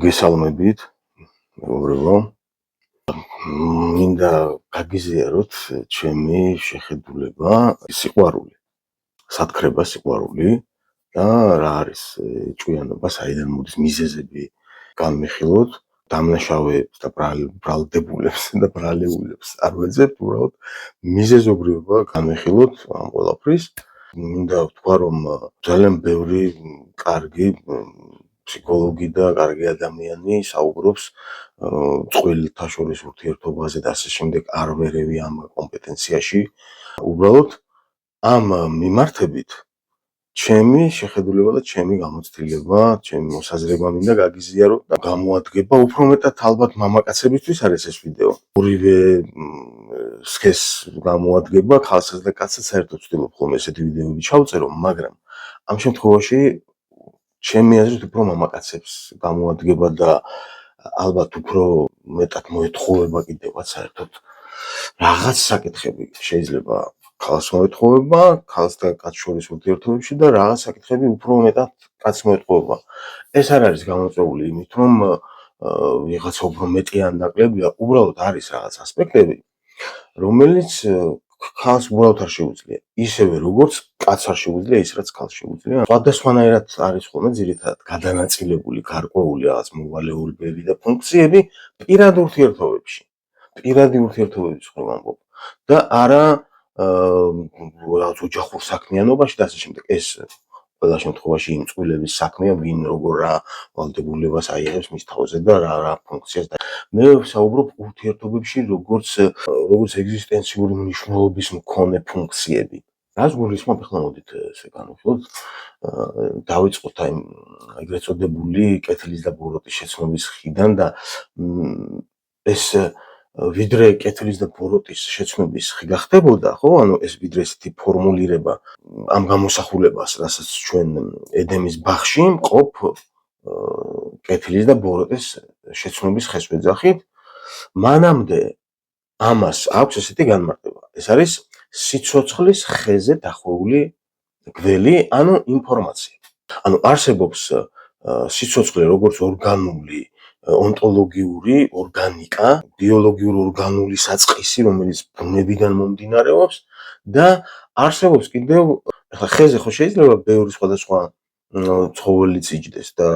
გესალმებით, მეგობრებო. მინდა გაგიზიაროთ ჩემი შეხედულება სიყვარული, სათქრება სიყვარული და რა არის ჭკვიანობა, საიდან მოდის მიზეზები განვიხილოთ, დამნაშავეებს და ბრალდებულებს და ბრალეულებს არ ვეძებთ, უბრალოდ მიზეზობრიობა განვიხილოთ ამ ყველაფრის. მინდა ვთქვა, რომ ძალიან ბევრი კარგი ფსიქოლოგი და კარგი ადამიანი საუბრობს წყვილთა შორის ურთიერთობაზე და ასე შემდეგ, არ ვერევი ამ კომპეტენციაში. უბრალოდ ამ მიმართებით ჩემი შეხედულება და ჩემი გამოცდილება, ჩემი მოსაზრება მინდა გაგიზიარო და გამოადგება უფრო მეტად ალბათ მამაკაცებისთვის არის ეს ვიდეო. ორივე სქესს გამოადგება, ქალსაც და კაცსაც საერთოდ ვცდილობ ხოლმე ესეთი ვიდეოები ჩავწერო, მაგრამ ამ შემთხვევაში ჩემი აზრით უფრო მამაკაცებს გამოადგება და ალბათ უფრო მეტად მოეთხოვება კიდევაც საერთოდ რაღაც საკითხები შეიძლება ქალს მოეთხოვება, ქალს და კაცს შორის ურთიერთობებში და რაღაც საკითხები უფრო მეტად კაცს მოეთხოვება. ეს არ არის გამოწვეული იმით, რომ ვიღაცა უფრო მეტი ან ნაკლებია, უბრალოდ არის რაღაც ასპექტები, რომელიც ქალს უბრალოდ არ შეუძლია. ისევე როგორც კაცს არ შეუძლია ის, რაც ქალს შეუძლია. სხვადასხვანაირად არის ხოლმე ძირითადად გადანაწილებული გარკვეული რაღაც მოვალეობები და ფუნქციები პირად ურთიერთობებში. პირადი ურთიერთობების ხომ ამბობ და არა რაღაც ოჯახურ საქმიანობაში და ასე შემდეგ. ეს ყველა შემთხვევაში იმ წყვილების საქმეა, ვინ როგორ რა ვალდებულებას აიღებს მის თავზე და რა ფუნქციას და მე ვსაუბრობ ურთიერთობებში როგორც ეგზისტენციური მნიშვნელობის მქონე ფუნქციები. რას გულისხმობ, ახლა მოდით ესე განვიხილოთ. დავიწყოთ აი ეგრეთ წოდებული კეთილის და ბოროტის შეცნობის ხიდან და ეს ვიდრე კეთილის და ბოროტის შეცნობის ხი გახდებოდა, ხო? ანუ ეს ვიდრე ესეთი ფორმულირება ამ გამოსახულებას, რასაც ჩვენ ედემის ბაღში მყოფ კეთილის და ბოროტის შეცნობის ხეს ვეძახით, მანამდე ამას აქვს ესეთი განმარტება. ეს არის სიცოცხლის ხეზე დახვეული გველი, ანუ ინფორმაცია. ანუ არსებობს სიცოცხლე როგორც ორგანული, ონტოლოგიური ორგანიკა, ბიოლოგიური ორგანული საწყისი, რომელიც ბუნებიდან მომდინარეობს და არსებობს კიდევ ახლა ხეზე ხო შეიძლება ბევრი სხვადასხვა ცხოველი წიჯდეს და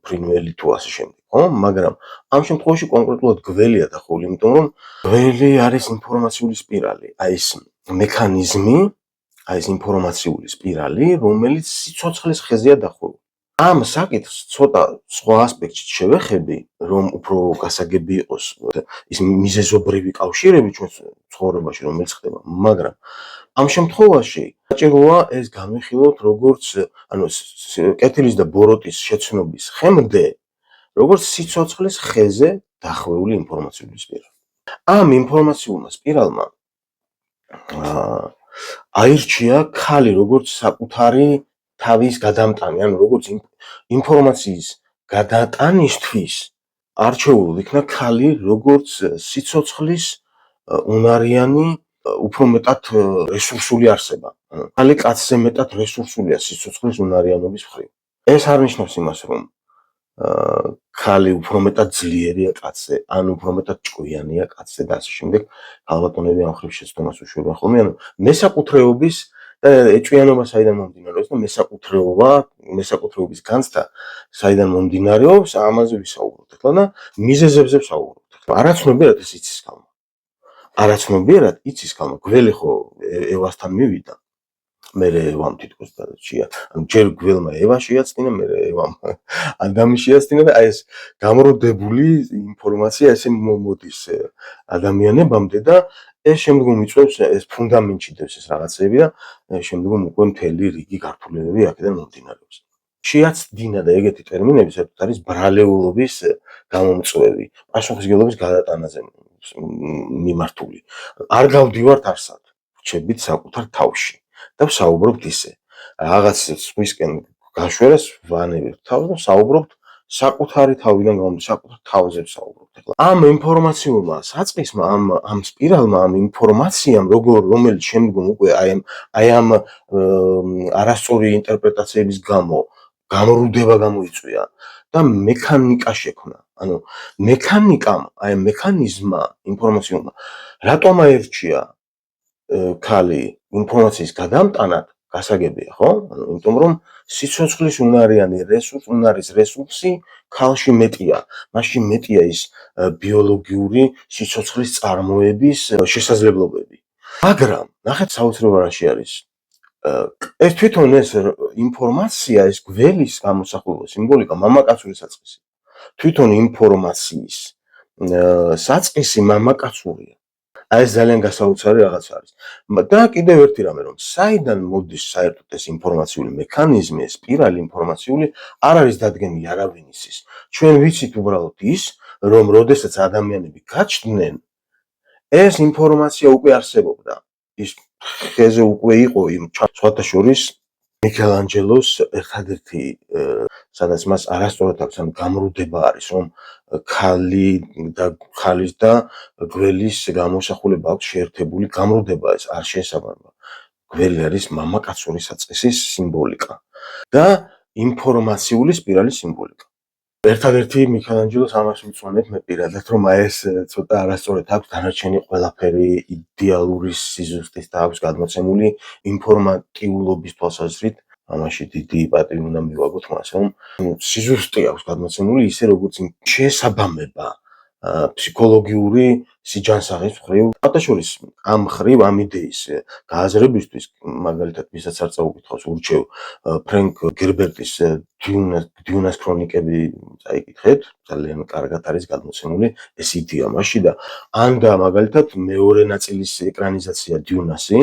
ფრინველი თუ ასე შემდეგ, ხო? მაგრამ ამ შემთხვევაში კონკრეტულად გველია დახვეული, იმიტომ რომ გველი არის ინფორმაციული სპირალი, აი ეს მექანიზმი, აი ეს ინფორმაციული სპირალი, რომელიც სიცოცხლის ხეზეა დახვეული. ამ საკითხს ცოტა სხვა ასპექტით შევეხები, რომ უფრო გასაგები იყოს ის მიზეზობრივი კავშირები ჩვენ ცხოვრებაში, რომელიც ხდება, მაგრამ ამ შემთხვევაში საჭიროა ეს განვიხილოთ როგორც, ანუ კეთილის და ბოროტის შეცნობის ხემდე, როგორც სიცოცხლის ხეზე დახვეული ინფორმაციული სპირალი. ამ ინფორმაციულმა სპირალმა აირჩია ქალი როგორც საკუთარი თავის გადამტანი, ანუ როგორც ინფორმაციის გადატანისთვის არჩეულ იქნა ქალი როგორც სიცოცხლის უნარიანი, უფრო მეტად რესურსული არსება. ქალი კაცზე მეტად რესურსულია სიცოცხლის უნარიანობის მხრივ. ეს არ ნიშნავს იმას, რომ ქალი უფრო მეტად ძლიერია კაცზე, ან უფრო მეტად ჭკვიანია კაცზე და ასე შემდეგ. ქალბატონები ამ ხრივ შეცდომას უშვებენ ხოლმე, ანუ მესაკუთრეობის და ეჭვიანობა საიდან მომდინარეობს და მესაკუთრეობის განცდა საიდან მომდინარეობს, ამაზე ვისაუბროთ ახლა და მიზეზებზე ვსაუბროთ. არაცნობიერად ეს იცის ქალმა. არაცნობიერად იცის ქალმა. გველი ხო ევასთან მივიდა. მერე ევამ თითქოს და შეა. ანუ ჯერ გველმა ევა შეაცდინა, მერე ევამ ადამი შეაცდინა და აი ეს გამროდებული ინფორმაცია ესე მოდის ადამიანებამდე და ეს შემდგომ იწვევს ეს ფუნდამენტში დევს ეს რაღაცები და შემდგომ უკვე მთელი რიგი გართულებები აქედან მომდინარეობს. შეაცდინა და ეგეთი ტერმინები საერთოდ არის ბრალეულობის გამომწვევი, პასუხისმგებლობის გადატანაზე მიმართული. არ გავდივართ არსად, ვჩებით საკუთარ თავში და ვსაუბრობთ ისე. რაღაც სხვისკენ გაშვერას ვანებებთ თავს და ვსაუბრობთ საკუთარი თავიდან გამომდინარე, საკუთარ თავზე ვსაუბრობთ. ამ ინფორმაციულმა საწყისმა, ამ სპირალმა, ამ ინფორმაციამ, რომელიც შემდგომ უკვე აი ამ არასწორი ინტერპრეტაციების გამო გამრუდება გამოიწვია და მექანიკა შექმნა. ანუ მექანიკამ, აი მექანიზმმა ინფორმაციულმა რატომ აერჩია ქალი ინფორმაციის გადამტანად გასაგებია, ხო? ანუ იმიტომ რომ სიცოცხლის უნარიანი რესურსი ქალში მეტია. მაშინ მეტია ის ბიოლოგიური სიცოცხლის წარმოების შესაძლებლობები. მაგრამ ნახეთ საოცრება რაში არის. ეს თვითონ ეს ინფორმაცია, ეს გველის გამოსახულება, სიმბოლიკა, მამაკაცური საწყისი. თვითონ ინფორმაციის საწყისი მამაკაცურია. აი ეს ძალიან გასაოცარი რაღაც არის. და კიდევ ერთი რამე რომ საიდან მოდის საერთოდ ეს ინფორმაციული მექანიზმი, ეს სპირალი ინფორმაციული არ არის დადგენილი არავინისის. ჩვენ ვიცით უბრალოდ ის, რომ როდესაც ადამიანები გაჩნდნენ, ეს ინფორმაცია უკვე არსებობდა. ის ხეზე უკვე იყო იმ სხვათა შორის მიქელანჯელოს ერთადერთი სადაც მას არასწორად აქვს ამ გამრუდება არის რომ ქალის და გველის გამოსახულება აქვს შეერთებული გამრუდება ეს არ შეესაბამება. გველი არის მამაკაცური საწყისის სიმბოლიკა და ინფორმაციული სპირალის სიმბოლიკა. ერთადერთი მიქელანჯელოს ამას უწონებ მე პირადად რომ აი ეს ცოტა არასწორად აქვს დანარჩენი ყველაფერი იდეალური სიზუსტის და აქვს გადმოცემული ინფორმატიულობის თვალსაზრისით ამაში დიდი პატივი უნდა მივაგოთ მას რომ სიზუსტე აქვს გადმოცემული ისე როგორც შეესაბამება ფსიქოლოგიური სიჯანსაღის მხრივ ფოტოშორის ამ მხრივ ამ იდეის გააზრებისთვის მაგალითად ვისაც არ წაუკითხავს ურჩევ ფრენკ გერბერტის დიუნას ქრონიკები წაიკითხეთ ძალიან კარგად არის გადმოცემული ეს იდეა მასში და ან და მაგალითად მეორე ნაწილის ეკრანიზაცია დიუნასი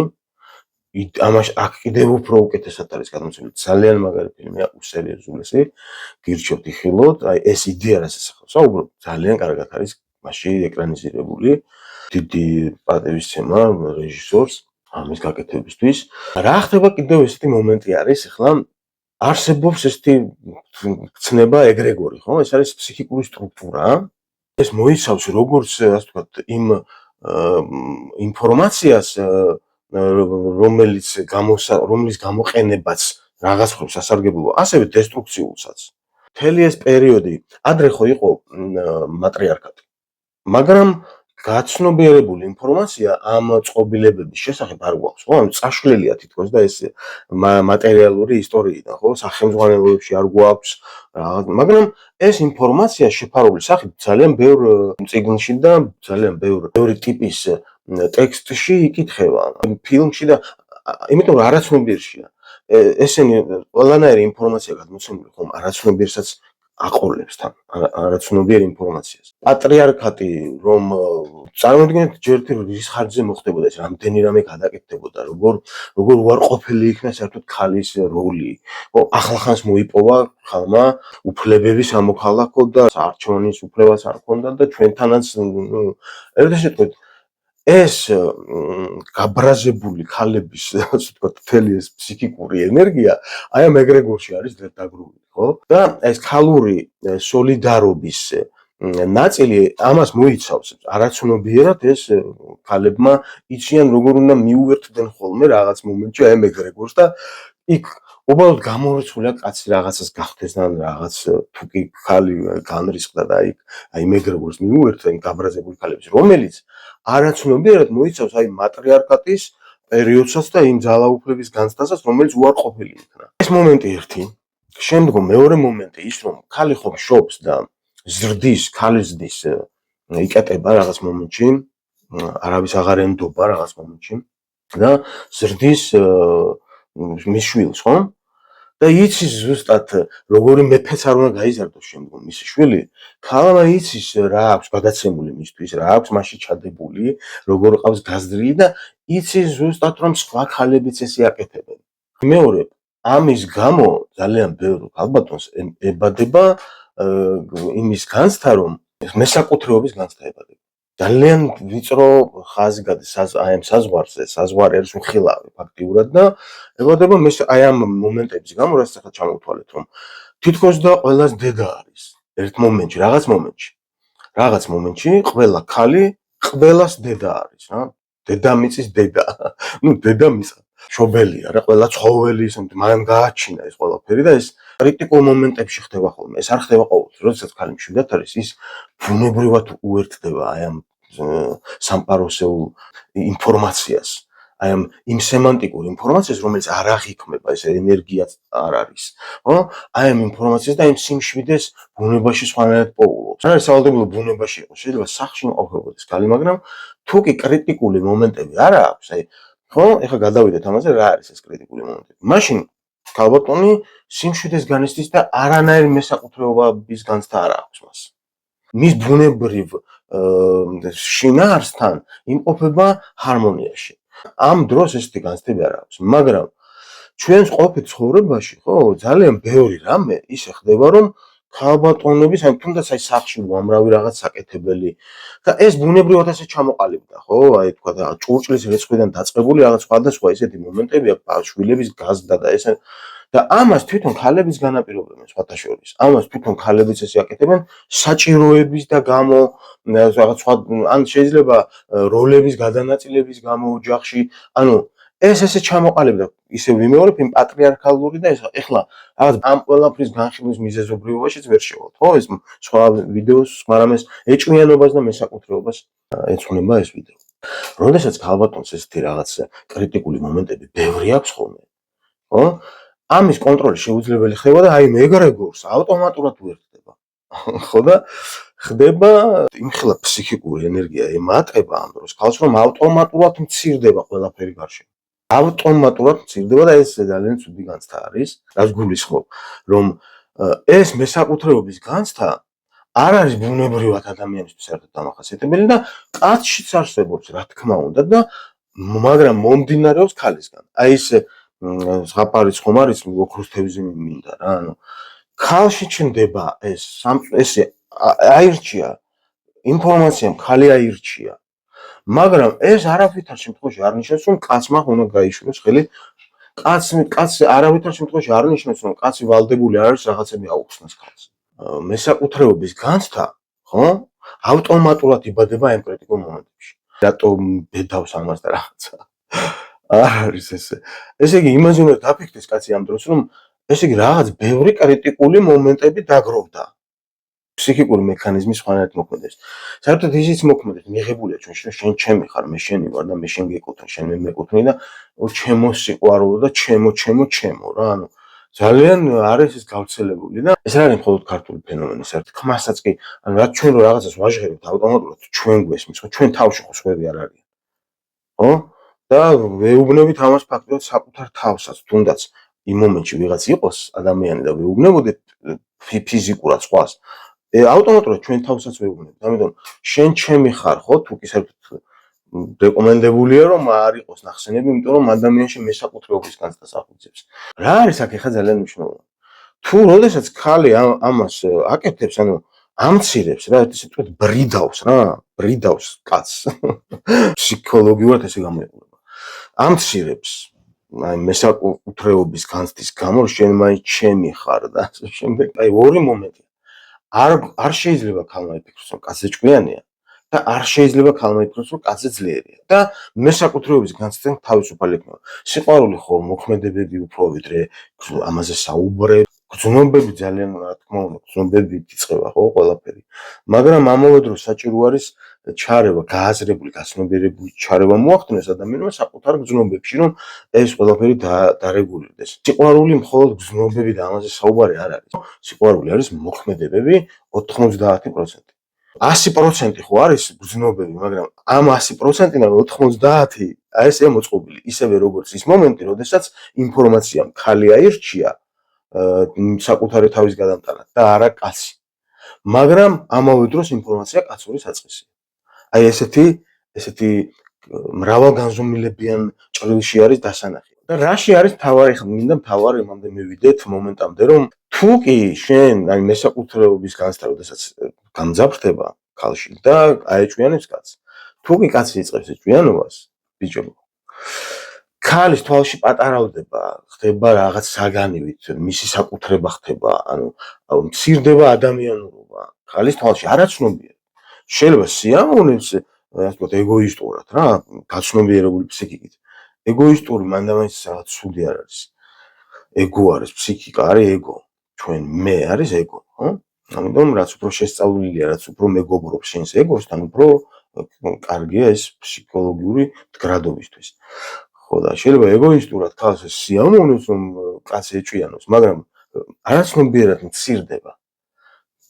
ამაში აქ კიდევ უფრო უკეთესად არის გადმოცემული ძალიან მაგარი ფილმია უსერიოზულესი გირჩევთ იხილოთ აი ეს იდეა რაც ესახავს უბრალოდ ძალიან კარგად არის მასში ეკრანიზირებული დიდი პატივისცემა რეჟისორს ამის გაკეთებისთვის რა ხდება კიდევ ესეთი მომენტი არის ახლა არსებობს ესეთი ცნება ეგრეგორი ხო ეს არის ფსიქიკური სტრუქტურა ეს მოიცავს როგორც ასე ვთქვათ იმ ინფორმაციას რომლის გამოყენებაც რაღაც ხომ სასარგებლოა, ასევე დესტრუქციულსაც. მთელი ეს პერიოდი ადრე ხო იყო მატრიარქატი. მაგრამ გაცნობიერებული ინფორმაცია ამ წყობილებების შესახებ არ გვაქვს, ხო? ანუ წაშლილია თითქოს და ეს მატერიალური ისტორიიდან, ხო? სახელმძღვანელოებში არ გვაქვს რაღაც, მაგრამ ეს ინფორმაცია შეფარული სახით ძალიან ბევრ წიგნში და ძალიან ბევრი ტიპის ტექსტში იკითხება ფილმში და იმიტომ რომ არაცნობიერშია ესენი ყველანაირი ინფორმაცია გადმოცემული ხომ არაცნობიერსაც აყოლებს თან არაცნობიერ ინფორმაციას პატრიარქატი რომ წარმოიდგინეთ ჯერ რის ხარჯზე მოხდებოდა ეს რამდენი რამე გადაკეთდებოდა როგორ უარყოფილი იქნა საერთოდ ქალის როლი ახლახანს მოიპოვა ხალმა უფლებების ამოქალაქო და არჩევანის უფლებაც არ ჰქონდა და ჩვენთანაც ერთ შემთხვევით ეს გაბრაზებული ქალების ასე ვთქვათ მთელი ეს ფსიქიკური ენერგია აი ამ ეგრეგორში არის დაგროვილი ხო და ეს ქალური სოლიდარობის ნაწილი ამას მოიცავს არაცნობიერად ეს ქალებმა იციან როგორ უნდა მიუერთდნენ ხოლმე რაღაც მომენტში აი ამ ეგრეგორს და იქ უბრალოდ გამორიცხულია კაცი რაღაცას გახდეს და რაღაც თუკი ქალი განრისხდა და აი ეგრეგორს მიუერთდა იმ გაბრაზებული ქალების რომელიც არაცნობიერად მოიცავს აი მატრიარქატის პერიოდსაც და იმ ძალაუფლების განცდასაც რომელიც უარყოფილი იქნა. ეს მომენტი ერთი. შემდგომ მეორე მომენტი ის რომ ქალი ხომ შობს და ზრდის, ქალი ზრდის იკეტება რაღაც მომენტში, არავის აღარ ენდობა რაღაც მომენტში და ზრდის მის შვილს, ხო? და იცის ზუსტად როგორი მეფეც არ უნდა გაიზარდოს შემდგომ მისი შვილი ქალმა იცის რა აქვს გადაცემული მისთვის რა აქვს მასში ჩადებული როგორ ყავს გაზრდილი და იცის ზუსტად რომ სხვა ქალებიც ესე აკეთებენ მეორე ამის გამო ძალიან ბევრი ალბათონს ებადება იმის განცდა რომ მესაკუთრეობის განცდა ებადება ძალიან ვიწრო ხაზი გადის აი ამ საზღვარი არის უხილავი ფაქტიურად და ებადება აი ამ მომენტების გამო რაც ახლა ჩამოვთვალეთ რომ თითქოს და ყველას დედა არის ერთ მომენტში რაღაც მომენტში ყველა ქალი ყველას დედა არის რა დედამიწის დედა ნუ დედამიწა მშობელია რა, ყველა ცხოველი ისე მან გააჩინა ეს ყველაფერი და ეს კრიტიკულ მომენტებში ხდება ხოლმე. ეს არ ხდება ყოველთვის. როდესაც ქალი მშვიდად არის, ის ბუნებრივად უერთდება აი ამ სამყაროსეულ ინფორმაციას. აი ამ იმ სემანტიკურ ინფორმაციას, რომელიც არ აღიქმება, ეს ენერგიაც არ არის. ხო? აი ამ ინფორმაციას და იმ სიმშვიდეს ბუნებაში სხვანაირად პოულობს. რა არის სავალდებულო ბუნებაში იყოს, შეიძლება სახლში იმყოფებოდეს ქალი, მაგრამ თუ კი კრიტიკული მომენტები არ აქვს, აი ხო, ეხლა გადავიდეთ ამაზე, რა არის ეს კრიტიკული მომენტები. მაშინ ქალბატონი სიმშვიდეს განიცდის და არანაირი მესაკუთრეობის განცდა არ აქვს მას. მის ბუნებრივ შინაარსთან იმყოფება ჰარმონიაში. ამ დროს ესეთი განცდები არ აქვს, მაგრამ ჩვენს ყოფით ცხოვრებაში, ხო, ძალიან ბევრი რამე ისე ხდება, რომ ქალბატონების, ან თუნდაც აი სახლში უამრავი რაღაც საკეთებელი და ეს ბუნებრივად ასე ჩამოყალიბდა, ხო? აი თქვა და ჭურჭლის რიცხვიდან დაწყებული რაღაც სხვადასხვა ესეთი მომენტები აქვს, შვილების გაზრდა და ესე და ამას თვითონ ქალებიც განაპირობებენ სხვათა შორის. ამას თვითონ ქალებიც ესე აკეთებენ საჭიროების და გამო რაღაც სხვა ან შეიძლება როლების გადანაწილების გამო ოჯახში, ანუ ეს ესე ჩამოყალიბდა, ისე ვიმეორებ იმ პატრიარქალური და ეხლა რაღაც ამ ყველაფრის განხილვის მიზეზობრიობაშიც ვერ შევალთ, ხო? ეს სხვა ვიდეოს, მაგრამ ეს ეჭვიანობას და მესაკუთრეობას ეძღვნება ეს ვიდეო. როდესაც ქალბატონს ესეთი რაღაც კრიტიკული მომენტები ბევრი აქვს ხოლმე, ხო? ამის კონტროლი შეუძლებელი ხდება და აი მეგრეგორს ავტომატურად უერთდება. ხო და ხდება იმხელა ფსიქიკური ენერგია ემატება ამ დროს ქალს, რომ ავტომატურად მცირდება ყველაფერი გარშემო. ავტომატურად მცირდება და ეს ძალიან ცუდი განცდა არის, რაც გულისხმობ, რომ ეს მესაკუთრეობის განცდა არ არის ბუნებრივად ადამიანისთვის საერთოდ დამახასიათებელი და კაცშიც არსებობს, რა თქმა უნდა და მაგრამ მომდინარეობს ქალისგან. აი ეს ზღაპარიც ხომ არის ოქროს თევზი მინდა რა, ანუ ქალში ჩნდება ეს აირჩია ინფორმაცია, ხალი აირჩია. მაგრამ ეს არავითარ შემთხვევაში არ ნიშნავს, რომ კაცმა უნდა გაიშვიოს ხელი. კაცს არავითარ შემთხვევაში არ ნიშნავს, რომ კაცი ვალდებული არ არის რაღაცები აუხსნას ქალს. მესაკუთრეობის განცდა, ხო? ავტომატურად იბადება ამ კრიტიკულ მომენტებში. რატომ ბედავს ამას და რაღაცა. არ არის ესე. ესე იგი, იმაზე უნდა დაფიქრდეს კაცი ამ დროს, რომ ესე იგი რაღაც ბევრი კრიტიკული მომენტები დაგროვდა. ფსიქიკური მექანიზმი სხვანაირად მოქმედებს. საერთოდ ისიც მოქმედებს, მიღებულია შენ ჩემი ხარ, მე შენი ვარ და მე შენ გეკუთვნი, შენ მე მეკუთვნი და ჩემო სიყვარულო და ჩემო რა, ანუ ძალიან არის ეს გავრცელებული და ეს არის მხოლოდ ქართული ფენომენი, საერთოდ ხმასაც კი, ანუ რაც ჩვენ რო რაღაცას ვაჟღერებთ ავტომატურად ჩვენ გვესმის, ხო, ჩვენ თავში ხო სხვები არ არის. ხო? და ვეუბნებით ამას ფაქტობრივად საკუთარ თავსაც, თუნდაც იმ მომენტში ვიღაც იყოს ადამიანი და ვეუბნებოდეთ ფიზიკურად სხვას ავტომატურად ჩვენ თავსაც ვეუბნებთ. ამიტომ შენ ჩემი ხარ, ხო? თუ კი საერთოდ რეკომენდებულია რომ არ იყოს ნახსენები, იმიტომ რომ ადამიანში მესაკუთრეობის განცდას ახორციელებს. რა არის აქ ახლა ძალიან მნიშვნელოვანი? თუ როდესაც ქალი ამას აკეთებს, ანუ ამცირებს რა, ესე ვთქვათ, ბრიდავს კაცს. ფსიქოლოგიურად ესე გამოიყურება. ამცირებს აი მესაკუთრეობის განცდის გამო შენ მაინც ჩემი ხარ და ასე შემდეგ. აი ორი მომენტი. არ შეიძლება ქალმა იფიქროს, რომ კაცზე ჭკვიანია და არ შეიძლება ქალმა იფიქროს, რომ კაცზე ძლიერია და მესაკუთრეობის განცდიდან თავისუფალი იქნება. სიყვარული ხო მოქმედებები უფრო ვიდრე ამაზე საუბრები, გრძნობები ძალიან რა თქმა უნდა, გრძნობები იწყება ხო ყველაფერი. მაგრამ ამავე დროს საჭირო არის ჩარევა, გააზრებული, გაცნობიერებული ჩარევა მოახდინოს ადამიანმა საკუთარ გრძნობებში, რომ ეს ყველაფერი დარეგულირდეს. სიყვარული მხოლოდ გრძნობები და ამაზე საუბარი არ არის. სიყვარული არის მოქმედებები 90%. 100% ხო არის გრძნობები, მაგრამ ამ 100%-დან 90% აი ესე მოწყობილი, ისევე როგორც ის მომენტი, როდესაც ინფორმაციამ ხალი აირჩია საკუთარი თავის გადამტანად და არა კაცი. მაგრამ ამავე დროს ინფორმაცია კაცური საწყისია. აი ესეთი მრავალგანზომილებიან ჭრილში არის დასანახი. და რაში არის თავარი, ხა მინდა თავარი იმამდე მივიდეთ მომენტამდე, რომ თუ კი შენ აი მესაკუთრეობის განცდა, როდესაც გამძაფრდება ქალში და აეჭვიანებს კაცს. თუ კი კაცი იწყებს ეჭვიანობას, ბიჭო, ქალის თვალში პატარავდება, ხდება რაღაც საგანივით, მისი საკუთრება ხდება, ანუ მცირდება ადამიანურობა. ქალის თვალში არაცნობია. შეიძლება სიამოვნებს, ასე ვთქვათ, ეგოისტურად რა, გაცნობიერებული ფსიქიკით. ეგოისტური მანდამაინც რაღაც ცუდი არ არის. ეგო არის, ფსიქიკა არის ეგო. ჩვენ მე არის ეგო, ხო? ამიტომ რაც უფრო შესწავლილია, რაც უფრო მეგობრობს შენს ეგოს, თან უფრო კარგია ეს ფსიქოლოგიური მდგრადობისთვის. ხო და შეიძლება ეგოისტურად თავს სიამოვნოს, რომ კაცი ეჭვიანოს, მაგრამ არაცნობიერად მცირდება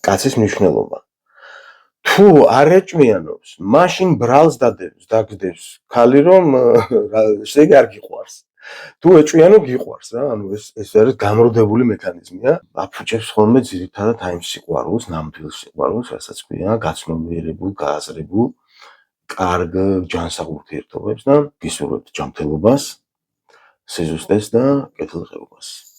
კაცის მნიშვნელობა. თუ არ ეჭვიანობს, მაშინ ბრალს დაგდებს ქალი, რომ ესე იგი არ გიყვარს. თუ ეჭვიანო გიყვარს რა, ანუ ეს არის გამრუდებული მექანიზმია. აფუჭებს ხოლმე ძირითადად აი სიყვარულს, ნამდვილ სიყვარულს, რასაც ქვია, გაცნობიერებულ, გააზრებულ, კარგ ჯანსაღ ურთიერთობებს და გისურვებთ ჯანმრთელობას, სიზუსტეს და კეთილდღეობას.